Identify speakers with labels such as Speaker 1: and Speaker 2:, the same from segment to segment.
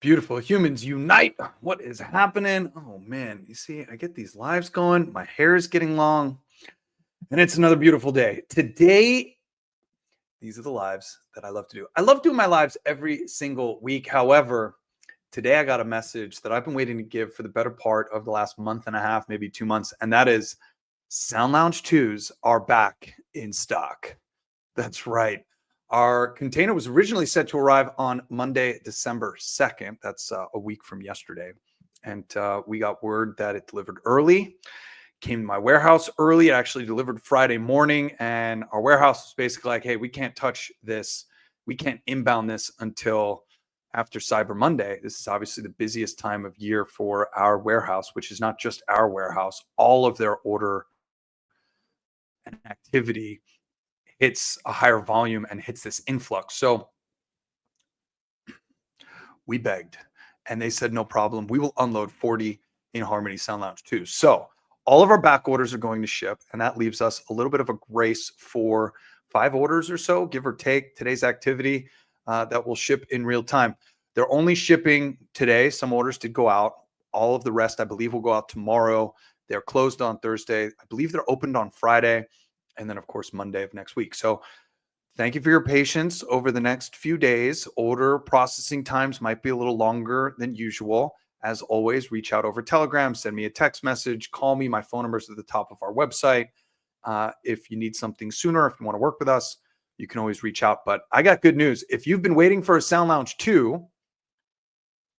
Speaker 1: Beautiful humans unite. What is happening? Oh man, you see, I get these lives going. My hair is getting long, and it's another beautiful day. Today, these are the lives that I love to do. I love doing my lives every single week. However, today I got a message that I've been waiting to give for the better part of the last month and a half, maybe 2 months, and that is Sound Lounge 2s are back in stock. That's right. Our container was originally set to arrive on Monday, December 2nd. That's a week from yesterday. And we got word that it delivered early, came to my warehouse early. It actually delivered Friday morning. And our warehouse was basically like, hey, we can't touch this. We can't inbound this until after Cyber Monday. This is obviously the busiest time of year for our warehouse, which is not just our warehouse. All of their order and activity hits a higher volume and hits this influx. So we begged and they said, no problem. We will unload 40 in Harmony Sound Lounge 2. So all of our back orders are going to ship, and that leaves us a little bit of a grace for 5 orders or so, give or take today's activity that will ship in real time. They're only shipping today. Some orders did go out. All of the rest, I believe, will go out tomorrow. They're closed on Thursday. I believe they're opened on Friday. And then, of course, Monday of next week. So thank you for your patience over the next few days. Order processing times might be a little longer than usual. As always, reach out over Telegram, send me a text message, call me. My phone number is at the top of our website. If you need something sooner, if you want to work with us, you can always reach out. But I got good news. If you've been waiting for a Sound Lounge 2,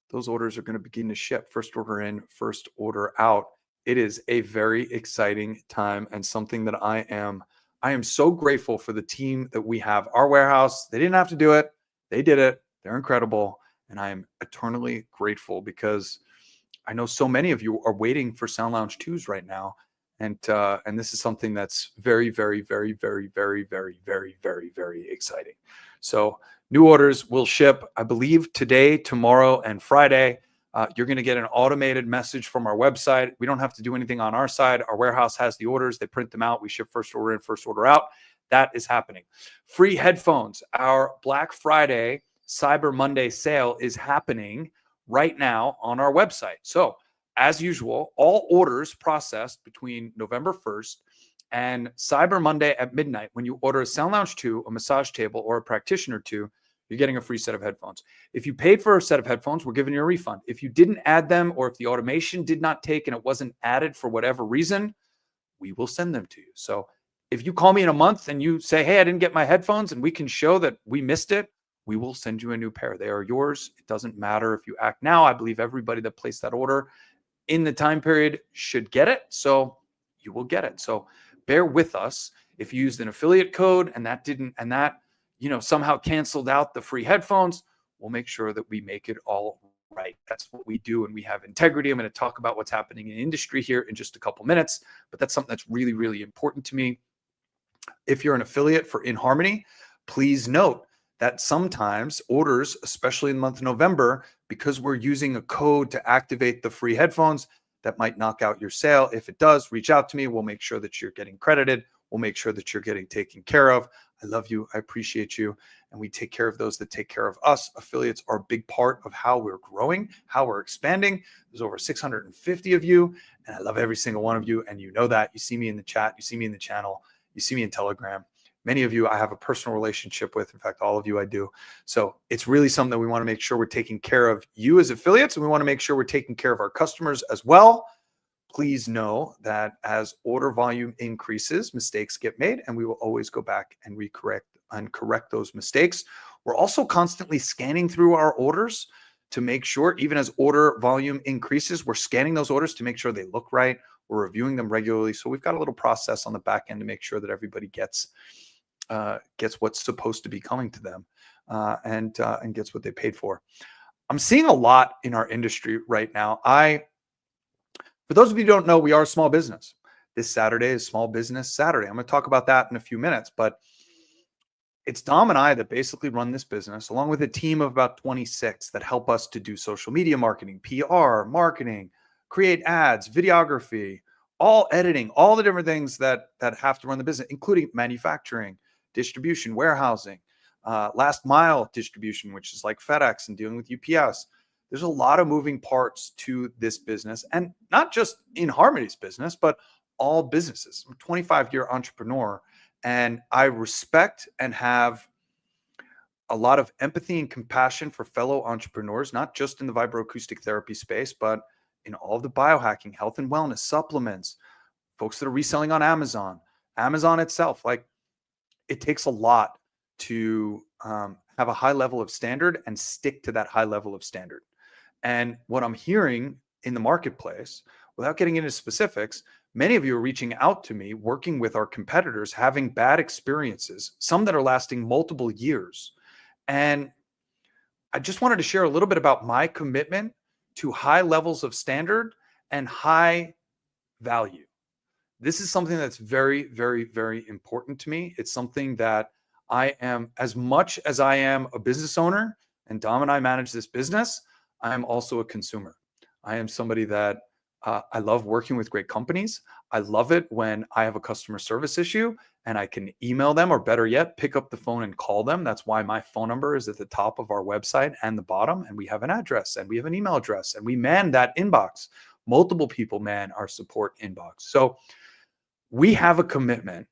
Speaker 1: those orders are going to begin to ship. First order in, first order out. It is a very exciting time and something that I am so grateful for the team that we have. Our warehouse, they didn't have to do it. They did it. They're incredible. And I am eternally grateful because I know so many of you are waiting for Sound Lounge 2s right now. And this is something that's very, very, very, very, very, very, very, very, very exciting. So new orders will ship, I believe, today, tomorrow, and Friday. You're going to get an automated message from our website. We don't have to do anything on our side. Our warehouse has the orders. They print them out. We ship first order in, first order out. That is happening. Free headphones. Our Black Friday, Cyber Monday sale is happening right now on our website. So as usual, all orders processed between November 1st and Cyber Monday at midnight, when you order a Sound Lounge 2, a massage table, or a practitioner 2, you're getting a free set of headphones. If you paid for a set of headphones, we're giving you a refund. If you didn't add them, or if the automation did not take and it wasn't added for whatever reason, we will send them to you. So if you call me in a month and you say, hey, I didn't get my headphones, and we can show that we missed it, we will send you a new pair. They are yours. It doesn't matter if you act now. I believe everybody that placed that order in the time period should get it. So you will get it. So bear with us. If you used an affiliate code and that somehow canceled out the free headphones, we'll make sure that we make it all right. That's what we do, and we have integrity. I'm going to talk about what's happening in the industry here in just a couple minutes, but that's something that's really, really important to me. If you're an affiliate for In Harmony, please note that sometimes orders, especially in the month of November, because we're using a code to activate the free headphones, that might knock out your sale. If it does, reach out to me. We'll make sure that you're getting credited. We'll make sure that you're getting taken care of. I love you. I appreciate you. And we take care of those that take care of us. Affiliates are a big part of how we're growing, how we're expanding. There's over 650 of you, and I love every single one of you. And you know that. You see me in the chat. You see me in the channel. You see me in Telegram. Many of you I have a personal relationship with. In fact, all of you I do. So it's really something that we want to make sure we're taking care of you as affiliates, and we want to make sure we're taking care of our customers as well. Please know that as order volume increases, mistakes get made, and we will always go back and correct those mistakes. We're also constantly scanning through our orders to make sure, even as order volume increases, we're scanning those orders to make sure they look right. We're reviewing them regularly. So we've got a little process on the back end to make sure that everybody gets what's supposed to be coming to them and gets what they paid for. I'm seeing a lot in our industry right now. For those of you who don't know, we are a small business. This Saturday is Small Business Saturday. I'm going to talk about that in a few minutes, but it's Dom and I that basically run this business, along with a team of about 26 that help us to do social media marketing, PR, marketing, create ads, videography, all editing, all the different things that have to run the business, including manufacturing, distribution, warehousing, last mile distribution, which is like FedEx and dealing with UPS, There's a lot of moving parts to this business, and not just in Harmony's business, but all businesses. I'm a 25-year entrepreneur, and I respect and have a lot of empathy and compassion for fellow entrepreneurs, not just in the vibroacoustic therapy space, but in all of the biohacking, health and wellness, supplements, folks that are reselling on Amazon, Amazon itself. Like, it takes a lot to have a high level of standard and stick to that high level of standard. And what I'm hearing in the marketplace, without getting into specifics, many of you are reaching out to me, working with our competitors, having bad experiences, some that are lasting multiple years. And I just wanted to share a little bit about my commitment to high levels of standard and high value. This is something that's very, very, very important to me. It's something that I am, as much as I am a business owner and Dom and I manage this business, I am also a consumer. I am somebody that I love working with great companies. I love it when I have a customer service issue and I can email them, or better yet, pick up the phone and call them. That's why my phone number is at the top of our website and the bottom. And we have an address and we have an email address and we man that inbox. Multiple people man our support inbox. So we have a commitment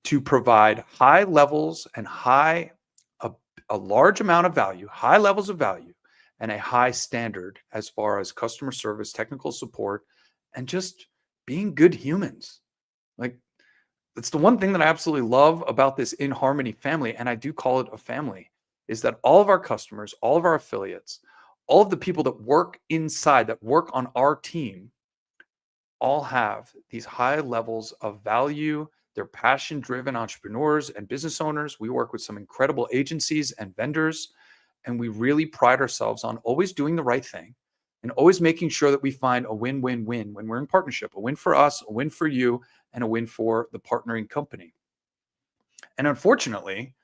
Speaker 1: to provide high levels and a large amount of value, high levels of value, and a high standard as far as customer service, technical support, and just being good humans. Like, that's the one thing that I absolutely love about this In Harmony family, and I do call it a family, is that all of our customers, all of our affiliates, all of the people that work inside, that work on our team, all have these high levels of value. They're passion-driven entrepreneurs and business owners. We work with some incredible agencies and vendors, and we really pride ourselves on always doing the right thing and always making sure that we find a win-win-win when we're in partnership, a win for us, a win for you, and a win for the partnering company. And unfortunately,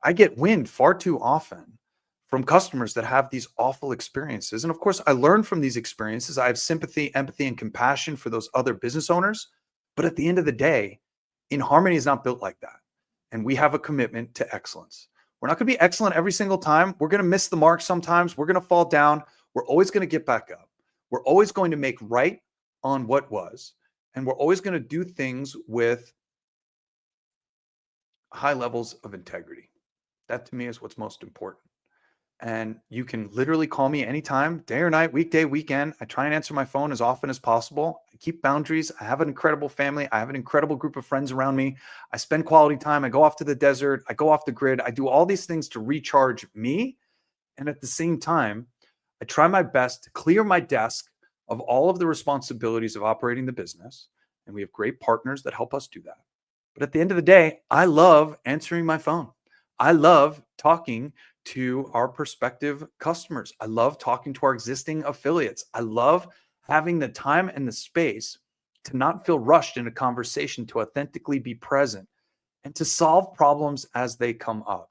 Speaker 1: I get wind far too often from customers that have these awful experiences. And of course, I learn from these experiences. I have sympathy, empathy, and compassion for those other business owners. But at the end of the day, In Harmony is not built like that. And we have a commitment to excellence. We're not going to be excellent every single time. We're going to miss the mark sometimes. We're going to fall down. We're always going to get back up. We're always going to make right on what was. And we're always going to do things with high levels of integrity. That to me is what's most important. And you can literally call me anytime, day or night, weekday, weekend. I try and answer my phone as often as possible. I keep boundaries. I have an incredible family. I have an incredible group of friends around me. I spend quality time. I go off to the desert. I go off the grid. I do all these things to recharge me. And at the same time, I try my best to clear my desk of all of the responsibilities of operating the business. And we have great partners that help us do that. But at the end of the day, I love answering my phone. I love talking to our prospective customers. I love talking to our existing affiliates. I love having the time and the space to not feel rushed in a conversation, to authentically be present and to solve problems as they come up.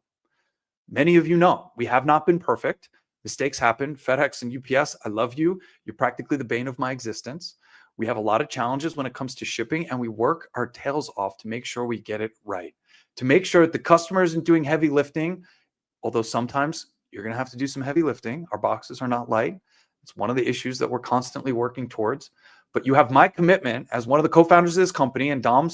Speaker 1: Many of you know we have not been perfect. Mistakes happen. FedEx and UPS, I love you. You're practically the bane of my existence. We have a lot of challenges when it comes to shipping, and we work our tails off to make sure we get it right, to make sure that the customer isn't doing heavy lifting. Although sometimes you're going to have to do some heavy lifting. Our boxes are not light. It's one of the issues that we're constantly working towards. But you have my commitment as one of the co-founders of this company, and I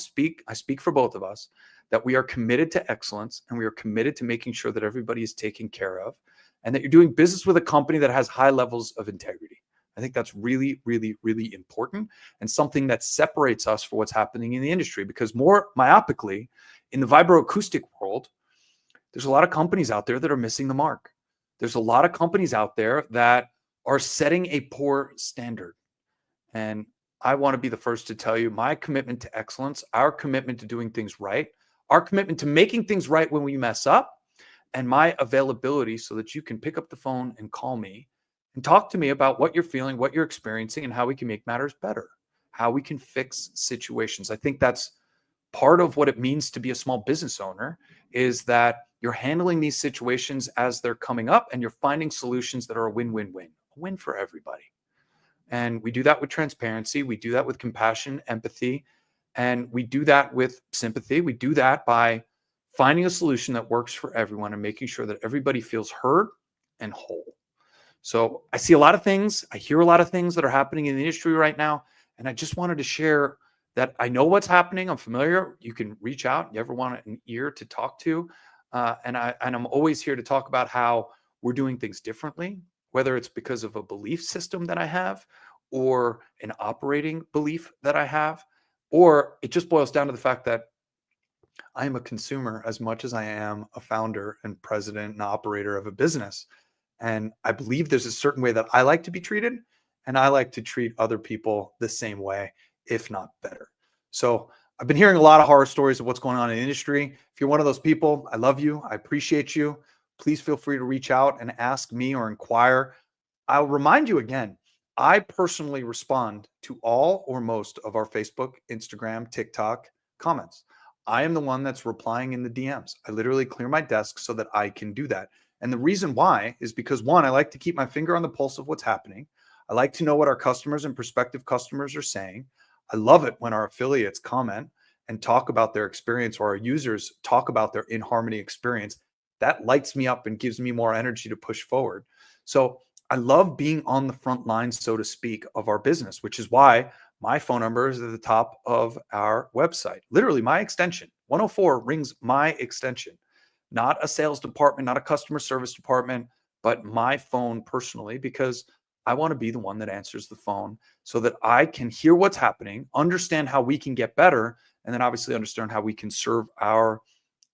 Speaker 1: speak for both of us, that we are committed to excellence and we are committed to making sure that everybody is taken care of and that you're doing business with a company that has high levels of integrity. I think that's really, really, really important and something that separates us for what's happening in the industry, because more myopically in the vibroacoustic world, there's a lot of companies out there that are missing the mark. There's a lot of companies out there that are setting a poor standard. And I want to be the first to tell you my commitment to excellence, our commitment to doing things right, our commitment to making things right when we mess up, and my availability so that you can pick up the phone and call me and talk to me about what you're feeling, what you're experiencing, and how we can make matters better, how we can fix situations. I think that's part of what it means to be a small business owner, is that you're handling these situations as they're coming up and you're finding solutions that are a win-win-win, a win for everybody. And we do that with transparency. We do that with compassion, empathy, and we do that with sympathy. We do that by finding a solution that works for everyone and making sure that everybody feels heard and whole. So I see a lot of things. I hear a lot of things that are happening in the industry right now. And I just wanted to share that I know what's happening. I'm familiar. You can reach out. You ever want an ear to talk to? And I'm always here to talk about how we're doing things differently, whether it's because of a belief system that I have or an operating belief that I have, or it just boils down to the fact that I am a consumer as much as I am a founder and president and operator of a business. And I believe there's a certain way that I like to be treated, and I like to treat other people the same way, if not better. So I've been hearing a lot of horror stories of what's going on in the industry. If you're one of those people, I love you. I appreciate you. Please feel free to reach out and ask me or inquire. I'll remind you again, I personally respond to all or most of our Facebook, Instagram, TikTok comments. I am the one that's replying in the DMs. I literally clear my desk so that I can do that. And the reason why is because one, I like to keep my finger on the pulse of what's happening. I like to know what our customers and prospective customers are saying. I love it when our affiliates comment and talk about their experience, or our users talk about their InHarmony experience. That lights me up and gives me more energy to push forward. So I love being on the front lines, so to speak, of our business, which is why my phone number is at the top of our website. Literally, my extension 104 rings my extension, not a sales department, not a customer service department, but my phone personally, because I want to be the one that answers the phone so that I can hear what's happening, understand how we can get better, and then obviously understand how we can serve our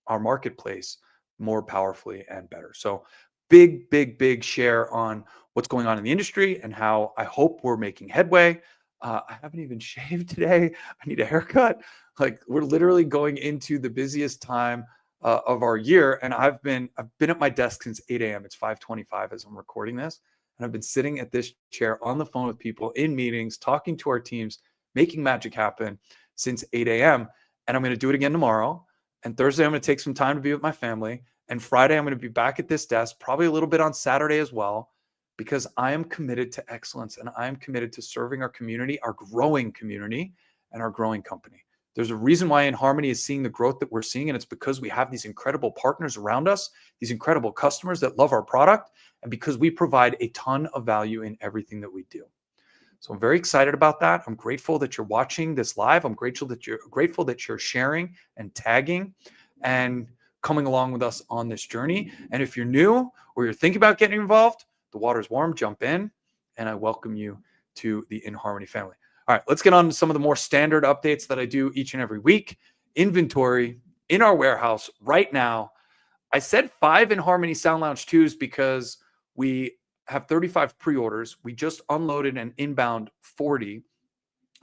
Speaker 1: marketplace more powerfully and better. So big share on what's going on in the industry and how I hope we're making headway. I haven't even shaved today. I need a haircut. Like, we're literally going into the busiest time of our year, and I've been at my desk since 8 a.m. It's 5:25 as I'm recording this, and I've been sitting at this chair on the phone with people in meetings, talking to our teams, making magic happen since 8 a.m. And I'm going to do it again tomorrow. And Thursday, I'm going to take some time to be with my family. And Friday, I'm going to be back at this desk, probably a little bit on Saturday as well, because I am committed to excellence and I am committed to serving our community, our growing community, and our growing company. There's a reason why InHarmony is seeing the growth that we're seeing, and it's because we have these incredible partners around us, these incredible customers that love our product, and because we provide a ton of value in everything that we do. So I'm very excited about that. I'm grateful that you're watching this live. I'm grateful that you're sharing and tagging and coming along with us on this journey. And if you're new or you're thinking about getting involved, the water's warm, jump in, and I welcome you to the InHarmony family. All right, let's get on to some of the more standard updates that I do each and every week. Inventory in our warehouse right now. I said 5 InHarmony Sound Lounge 2s because we have 35 pre-orders. We just unloaded an inbound 40,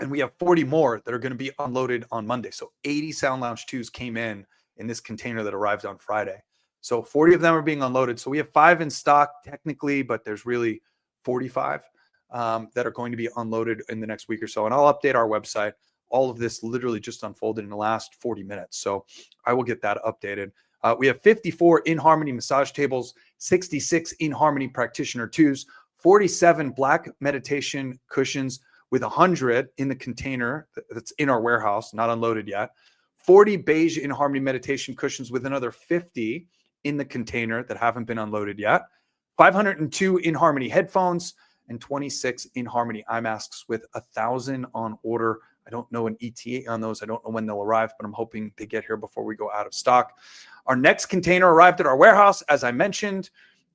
Speaker 1: and we have 40 more that are going to be unloaded on Monday. So 80 Sound Lounge 2s came in this container that arrived on Friday. So 40 of them are being unloaded. So we have 5 in stock technically, but there's really 45 that are going to be unloaded in the next week or so. And I'll update our website. All of this literally just unfolded in the last 40 minutes. So I will get that updated. We have 54 InHarmony massage tables, 66 InHarmony practitioner 2s, 47 black meditation cushions with 100 in the container that's in our warehouse, not unloaded yet, 40 beige InHarmony meditation cushions with another 50 in the container that haven't been unloaded yet, 502 InHarmony headphones, and 26 InHarmony eye masks with 1,000 on order. I don't know an ETA on those. I don't know when they'll arrive, but I'm hoping they get here before we go out of stock. Our next container arrived at our warehouse, as I mentioned.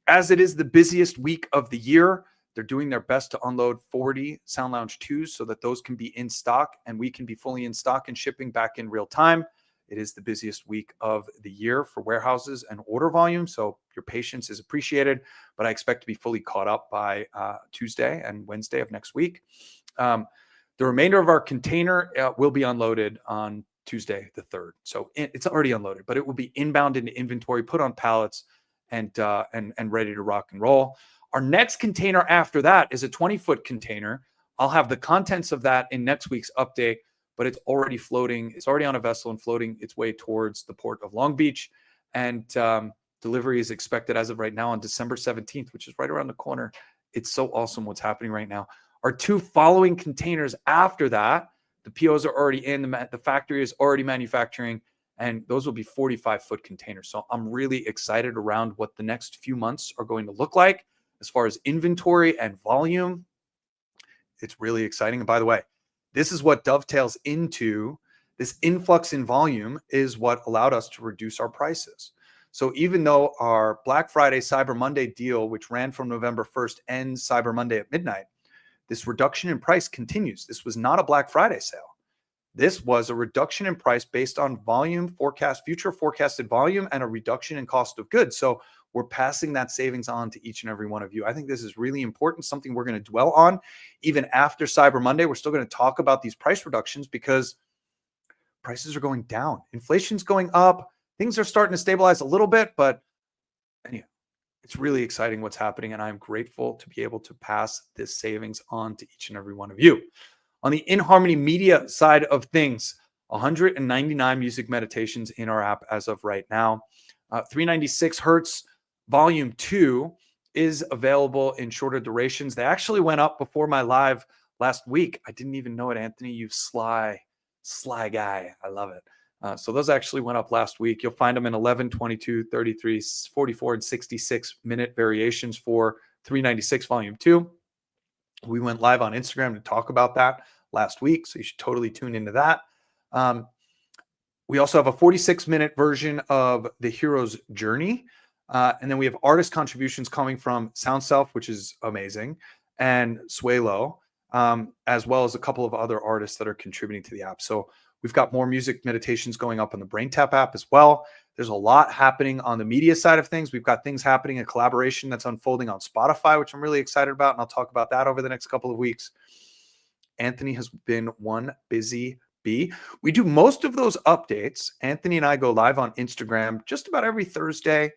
Speaker 1: As it is the busiest week of the year, they're doing their best to unload 40 Sound Lounge 2s so that those can be in stock and we can be fully in stock and shipping back in real time. It is the busiest week of the year for warehouses and order volume, so your patience is appreciated, but I expect to be fully caught up by Tuesday and Wednesday of next week. The remainder of our container will be unloaded on Tuesday, the 3rd. So it's already unloaded, but it will be inbound into inventory, put on pallets, and ready to rock and roll. Our next container after that is a 20-foot container. I'll have the contents of that in next week's update, but it's already floating. It's already on a vessel and floating its way towards the port of Long Beach. And delivery is expected as of right now on December 17th, which is right around the corner. It's so awesome what's happening right now. Our 2 following containers after that, the POs are already in, the factory is already manufacturing, and those will be 45-foot containers. So I'm really excited around what the next few months are going to look like as far as inventory and volume, it's really exciting. And by the way, this is what dovetails into this influx in volume is what allowed us to reduce our prices. So even though our Black Friday Cyber Monday deal, which ran from November 1st, ends Cyber Monday at midnight, this reduction in price continues. This was not a Black Friday sale. This was a reduction in price based on volume forecast, future forecasted volume, and a reduction in cost of goods. So we're passing that savings on to each and every one of you. I think this is really important, something we're going to dwell on. Even after Cyber Monday, we're still going to talk about these price reductions because prices are going down. Inflation's going up. Things are starting to stabilize a little bit, but anyway, it's really exciting what's happening, and I'm grateful to be able to pass this savings on to each and every one of you. On the InHarmony Media side of things, 199 music meditations in our app as of right now. 396 hertz volume 2 is available in shorter durations. They actually went up before my live last week. I didn't even know it, Anthony. You sly guy. I love it. So those actually went up last week. You'll find them in 11, 22, 33, 44, and 66 minute variations for 396 volume 2. We went live on Instagram to talk about that last week, so you should totally tune into that. We also have a 46-minute version of The Hero's Journey. And then we have artist contributions coming from Sound Self, which is amazing, and Suelo, as well as a couple of other artists that are contributing to the app. So we've got more music meditations going up on the BrainTap app as well. There's a lot happening on the media side of things. We've got things happening in collaboration that's unfolding on Spotify, which I'm really excited about, and I'll talk about that over the next couple of weeks. Anthony has been one busy bee. We do most of those updates. Anthony and I go live on Instagram just about every Thursday.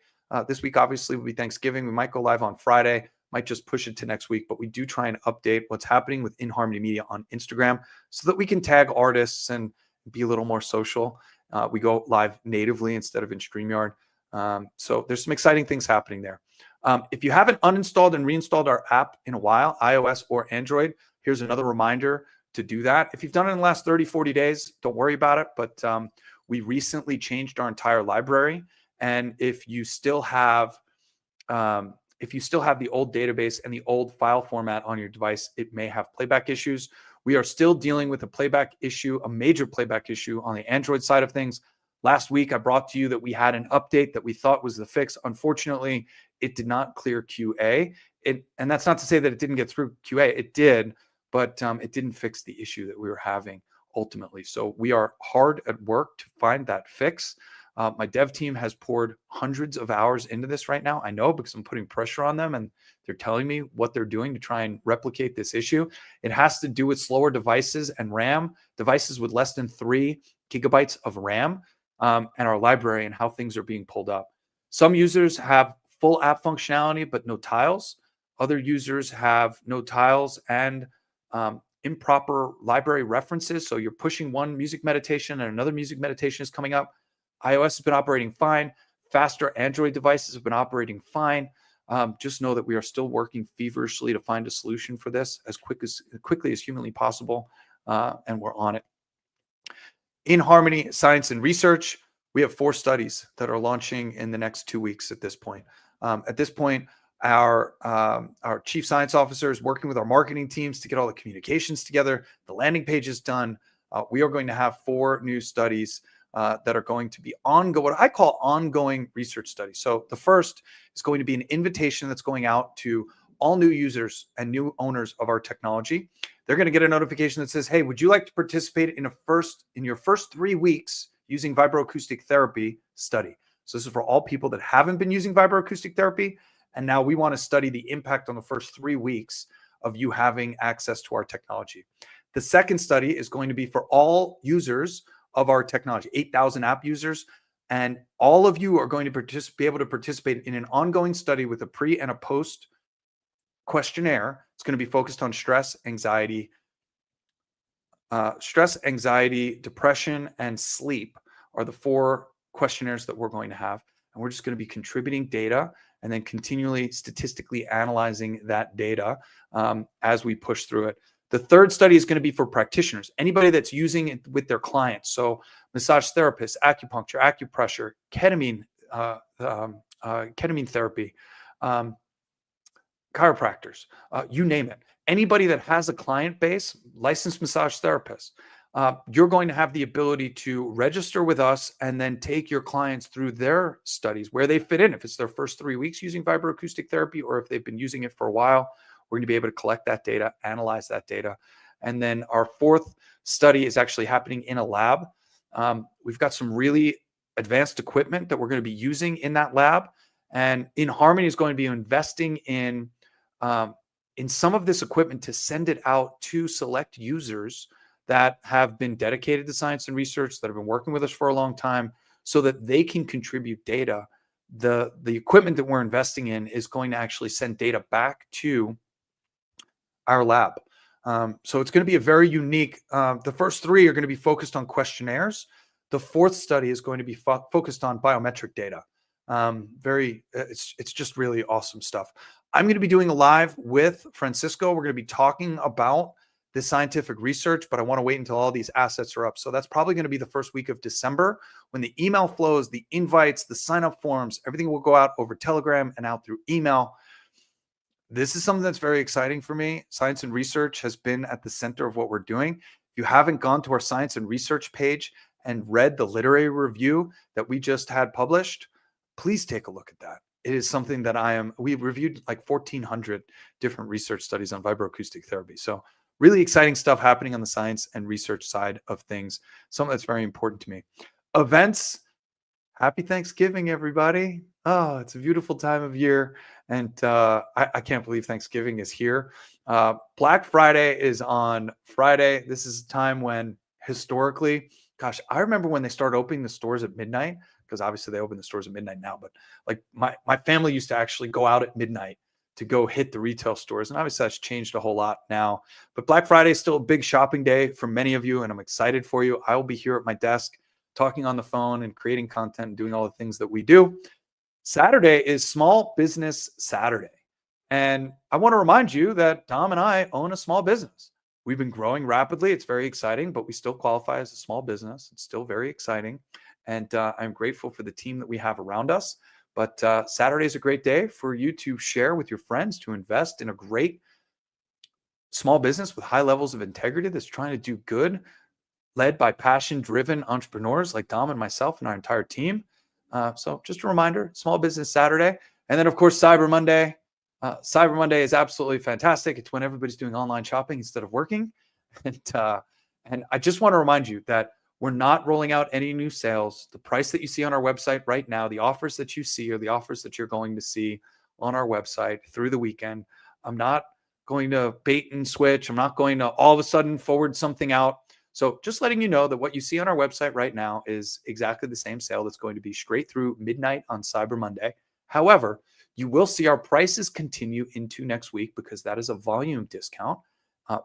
Speaker 1: This week, obviously, will be Thanksgiving. We might go live on Friday, might just push it to next week, but we do try and update what's happening with InHarmony Media on Instagram so that we can tag artists and be a little more social. We go live natively instead of in StreamYard. So there's some exciting things happening there. If you haven't uninstalled and reinstalled our app in a while, iOS or Android, here's another reminder to do that. If you've done it in the last 30, 40 days, don't worry about it. But we recently changed our entire library. And if you still have the old database and the old file format on your device, it may have playback issues. We are still dealing with a playback issue, a major playback issue on the Android side of things. Last week, I brought to you that we had an update that we thought was the fix. Unfortunately, it did not clear QA. And that's not to say that it didn't get through QA. It did, but it didn't fix the issue that we were having ultimately. So we are hard at work to find that fix. My dev team has poured hundreds of hours into this right now. I know because I'm putting pressure on them and they're telling me what they're doing to try and replicate this issue. It has to do with slower devices and RAM, devices with less than 3 gigabytes of RAM, and our library and how things are being pulled up. Some users have full app functionality, but no tiles. Other users have no tiles and improper library references. So you're pushing one music meditation and another music meditation is coming up. iOS has been operating fine. Faster Android devices have been operating fine. Just know that we are still working feverishly to find a solution for this as quickly as humanly possible, and we're on it. InHarmony Science and Research, we have 4 studies that are launching in the next 2 weeks at this point. Our chief science officer is working with our marketing teams to get all the communications together. The landing page is done. We are going to have 4 new studies that are going to be ongoing, what I call ongoing research studies. So the first is going to be an invitation that's going out to all new users and new owners of our technology. They're going to get a notification that says, hey, would you like to participate in your first 3 weeks using vibroacoustic therapy study? So this is for all people that haven't been using vibroacoustic therapy. And now we want to study the impact on the first 3 weeks of you having access to our technology. The second study is going to be for all users of our technology, 8,000 app users. And all of you are going to be able to participate in an ongoing study with a pre and a post questionnaire. It's going to be focused on stress, anxiety, depression, and sleep are the 4 questionnaires that we're going to have. And we're just going to be contributing data and then continually statistically analyzing that data as we push through it. The third study is going to be for practitioners, anybody that's using it with their clients. So massage therapists, acupuncture, acupressure, ketamine therapy, chiropractors, you name it. Anybody that has a client base, licensed massage therapists, you're going to have the ability to register with us and then take your clients through their studies where they fit in. If it's their first 3 weeks using vibroacoustic therapy, or if they've been using it for a while, we're going to be able to collect that data, analyze that data. And then our fourth study is actually happening in a lab. We've got some really advanced equipment that we're going to be using in that lab. And InHarmony is going to be investing in some of this equipment to send it out to select users that have been dedicated to science and research, that have been working with us for a long time, so that they can contribute data. The equipment that we're investing in is going to actually send data back to our lab. So it's going to be a very unique, the first three are going to be focused on questionnaires. The fourth study is going to be focused on biometric data. It's just really awesome stuff. I'm going to be doing a live with Francisco. We're going to be talking about the scientific research, but I want to wait until all these assets are up. So that's probably going to be the first week of December, when the email flows, the invites, the sign-up forms, everything will go out over Telegram and out through email. This is something that's very exciting for me. Science and research has been at the center of what we're doing. If you haven't gone to our science and research page and read the literary review that we just had published, please take a look at that. It is something that we've reviewed like 1,400 different research studies on vibroacoustic therapy. So really exciting stuff happening on the science and research side of things. Something that's very important to me. Events. Happy Thanksgiving, everybody. Oh, it's a beautiful time of year. And I can't believe Thanksgiving is here. Black Friday is on Friday. This is a time when historically, gosh, I remember when they started opening the stores at midnight, because obviously they open the stores at midnight now, but like my family used to actually go out at midnight to go hit the retail stores. And obviously that's changed a whole lot now. But Black Friday is still a big shopping day for many of you, and I'm excited for you. I will be here at my desk talking on the phone and creating content and doing all the things that we do. Saturday is Small Business Saturday. And I want to remind you that Dom and I own a small business. We've been growing rapidly. It's very exciting, but we still qualify as a small business. It's still very exciting. And I'm grateful for the team that we have around us. But Saturday is a great day for you to share with your friends, to invest in a great small business with high levels of integrity that's trying to do good, led by passion-driven entrepreneurs like Dom and myself and our entire team. So just a reminder, Small Business Saturday. And then, of course, Cyber Monday. Cyber Monday is absolutely fantastic. It's when everybody's doing online shopping instead of working. And I just want to remind you that we're not rolling out any new sales. The price that you see on our website right now, the offers that you see are the offers that you're going to see on our website through the weekend. I'm not going to bait and switch. I'm not going to all of a sudden forward something out. So just letting you know that what you see on our website right now is exactly the same sale that's going to be straight through midnight on Cyber Monday. However, you will see our prices continue into next week, because that is a volume discount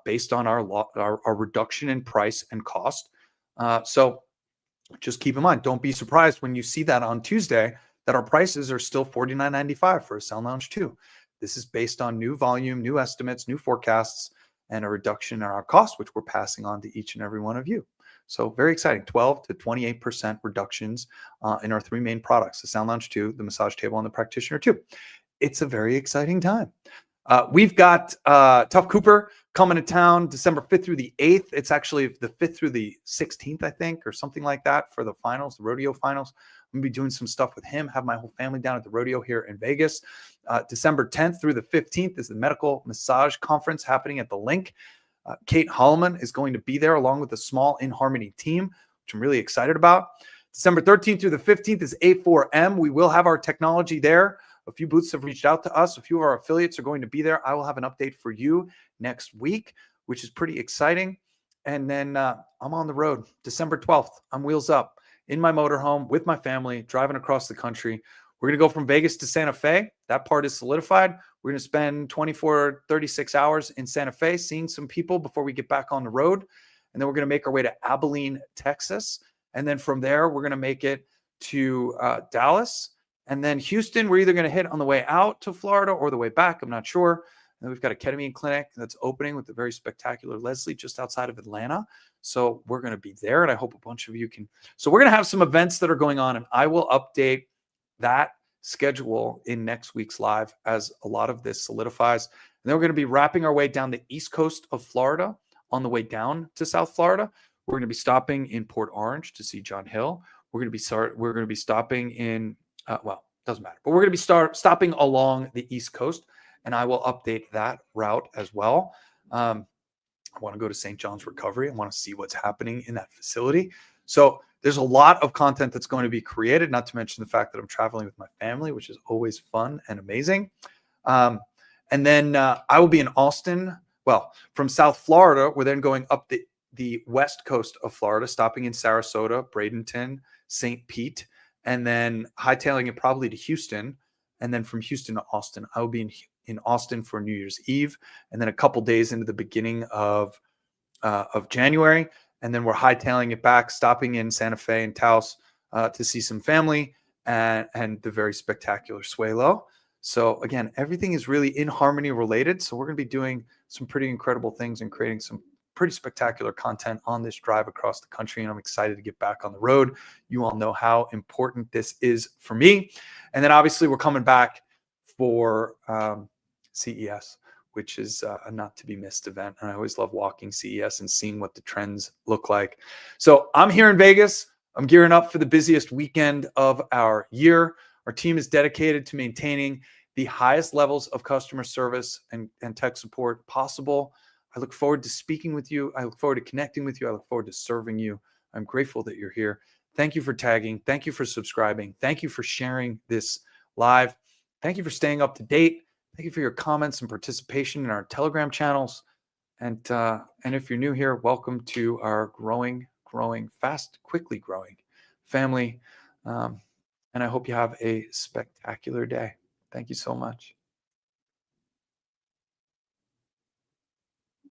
Speaker 1: based on our reduction in price and cost. So just keep in mind, don't be surprised when you see that on Tuesday that our prices are still $49.95 for a Sound Lounge 2. This is based on new volume, new estimates, new forecasts, and a reduction in our cost, which we're passing on to each and every one of you. So very exciting, 12 to 28% reductions in our three main products, the Sound Lounge 2, the Massage Table, and the Practitioner 2. It's a very exciting time. We've got Tough Cooper coming to town December 5th through the 8th. It's actually the 5th through the 16th, I think, or something like that for the finals, the rodeo finals. I'm going to be doing some stuff with him, have my whole family down at the rodeo here in Vegas. December 10th through the 15th is the Medical Massage Conference happening at the Link. Kate Holloman is going to be there along with a small InHarmony team, which I'm really excited about. December 13th through the 15th is A4M. We will have our technology there. A few booths have reached out to us. A few of our affiliates are going to be there. I will have an update for you next week, which is pretty exciting. And then I'm on the road. December 12th, I'm wheels up in my motorhome with my family, driving across the country. We're going to go from Vegas to Santa Fe. That part is solidified. We're going to spend 24, 36 hours in Santa Fe, seeing some people before we get back on the road. And then we're going to make our way to Abilene, Texas. And then from there, we're going to make it to Dallas. And then Houston, we're either going to hit on the way out to Florida or the way back. I'm not sure. And then we've got a ketamine clinic that's opening with the very spectacular Leslie just outside of Atlanta. So we're going to be there, and I hope a bunch of you can. So we're going to have some events that are going on, and I will update that schedule in next week's live as a lot of this solidifies. And then we're going to be wrapping our way down the east coast of Florida. On the way down to South Florida, we're going to be stopping in Port Orange to see John Hill. We're going to be stopping in doesn't matter, but we're going to be stopping along the east coast, and I will update that route as well. I want to go to St. John's Recovery. I want to see what's happening in that facility. So there's a lot of content that's going to be created, not to mention the fact that I'm traveling with my family, which is always fun and amazing. And then I will be in Austin. Well, from South Florida, we're then going up the west coast of Florida, stopping in Sarasota, Bradenton, St. Pete, and then hightailing it probably to Houston. And then from Houston to Austin, I will be in Austin for New Year's Eve, and then a couple days into the beginning of January. And then we're hightailing it back, stopping in Santa Fe and Taos to see some family and the very spectacular Suelo. So again, everything is really in harmony related. So we're going to be doing some pretty incredible things and creating some pretty spectacular content on this drive across the country. And I'm excited to get back on the road. You all know how important this is for me. And then obviously we're coming back for CES, which is a not to be missed event. And I always love walking CES and seeing what the trends look like. So I'm here in Vegas. I'm gearing up for the busiest weekend of our year. Our team is dedicated to maintaining the highest levels of customer service and tech support possible. I look forward to speaking with you. I look forward to connecting with you. I look forward to serving you. I'm grateful that you're here. Thank you for tagging. Thank you for subscribing. Thank you for sharing this live. Thank you for staying up to date. Thank you for your comments and participation in our Telegram channels. And if you're new here, welcome to our growing, quickly growing family. And I hope you have a spectacular day. Thank you so much.